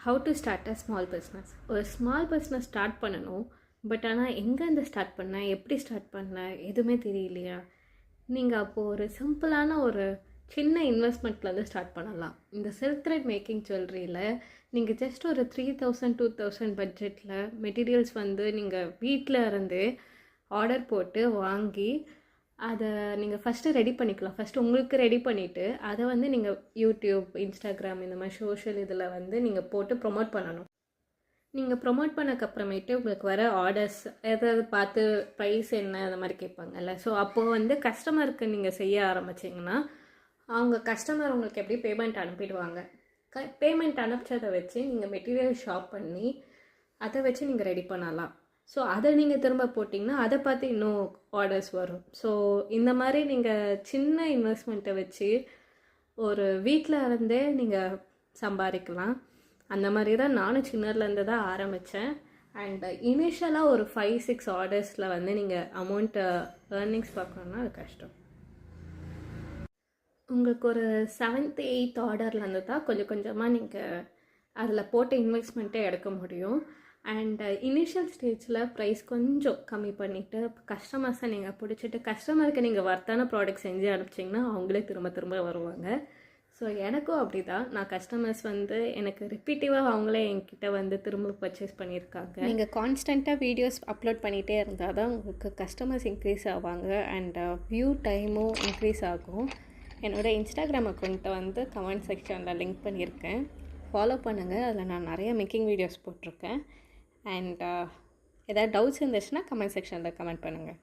How to start a small business. ஒரு small business start பண்ணணும். But ஆனால் எங்கேருந்து ஸ்டார்ட் பண்ணேன், எப்படி ஸ்டார்ட் பண்ணேன், எதுவுமே தெரியலையா? நீங்கள் அப்போது ஒரு சிம்பிளான ஒரு சின்ன இன்வெஸ்ட்மெண்ட்லேருந்து ஸ்டார்ட் பண்ணலாம். இந்த சில்க் த்ரெட் மேக்கிங் ஜுவல்லரியில் நீங்கள் ஜஸ்ட் ஒரு 3000 2000 பட்ஜெட்டில் மெட்டீரியல்ஸ் வந்து நீங்கள் வீட்டில் இருந்து ஆர்டர் போட்டு வாங்கி அதை நீங்கள் ஃபஸ்ட்டு ரெடி பண்ணிக்கலாம். ஃபஸ்ட்டு உங்களுக்கு ரெடி பண்ணிவிட்டு அதை வந்து நீங்கள் யூடியூப், இன்ஸ்டாகிராம் இந்த மாதிரி சோஷியல் இதில் வந்து நீங்கள் போட்டு ப்ரொமோட் பண்ணணும். நீங்கள் ப்ரொமோட் பண்ணக்கப்புறமேட்டு உங்களுக்கு வர ஆர்டர்ஸ் எதாவது பார்த்து ப்ரைஸ் என்ன அந்த மாதிரி கேட்பாங்கல்ல. ஸோ அப்போது வந்து கஸ்டமருக்கு நீங்கள் செய்ய ஆரம்பிச்சிங்கன்னா அவங்க கஸ்டமர் உங்களுக்கு எப்படி பேமெண்ட் அனுப்பிடுவாங்க. பேமெண்ட் அனுப்பிச்சதை வச்சு நீங்கள் மெட்டீரியல் ஷாப் பண்ணி அதை வச்சு நீங்கள் ரெடி பண்ணலாம். ஸோ அதை நீங்கள் திரும்ப போட்டிங்கன்னா அதை பார்த்து இன்னும் ஆர்டர்ஸ் வரும். ஸோ இந்த மாதிரி நீங்கள் சின்ன இன்வெஸ்ட்மெண்ட்டை வச்சு ஒரு வீட்டில் இருந்தே நீங்கள் சம்பாதிக்கலாம். அந்த மாதிரி தான் நானும் சின்னதுலேருந்து தான் ஆரம்பித்தேன். அண்ட் இனிஷியலாக ஒரு 5-6 ஆர்டர்ஸில் வந்து நீங்கள் அமௌண்ட்டை ஏர்னிங்ஸ் பார்க்கணுன்னா அது கஷ்டம். உங்களுக்கு ஒரு 7th 8th ஆர்டர்லேருந்து தான் கொஞ்சம் கொஞ்சமாக நீங்கள் அதில் போட்ட இன்வெஸ்ட்மெண்ட்டே எடுக்க முடியும். அண்ட் இனிஷியல் ஸ்டேஜில் ப்ரைஸ் கொஞ்சம் கம்மி பண்ணிவிட்டு கஸ்டமர்ஸை நீங்கள் பிடிச்சிட்டு கஸ்டமருக்கு நீங்கள் வர்த்தான ப்ராடக்ட் செஞ்சு அனுப்பிச்சிங்கன்னா அவங்களே திரும்ப திரும்ப வருவாங்க. ஸோ எனக்கும் அப்படி தான். நான் கஸ்டமர்ஸ் வந்து எனக்கு ரிப்பீட்டிவாக அவங்களே என்கிட்ட வந்து திரும்ப பர்ச்சேஸ் பண்ணியிருக்காங்க. நீங்கள் கான்ஸ்டண்ட்டாக வீடியோஸ் அப்லோட் பண்ணிகிட்டே இருந்தால் தான் உங்களுக்கு கஸ்டமர்ஸ் இன்க்ரீஸ் ஆவாங்க அண்ட் வியூ டைமும் இன்க்ரீஸ் ஆகும். என்னோடய இன்ஸ்டாகிராம் அக்கௌண்ட்டை வந்து கமெண்ட் செக்ஷனில் லிங்க் பண்ணியிருக்கேன், ஃபாலோ பண்ணுங்கள். அதில் நான் நிறைய மேக்கிங் வீடியோஸ் போட்டிருக்கேன். அண்ட் ஏதாவது டவுட்ஸ் இருந்துச்சுன்னா கமெண்ட் செக்ஷனில் கமெண்ட் பண்ணுங்கள்.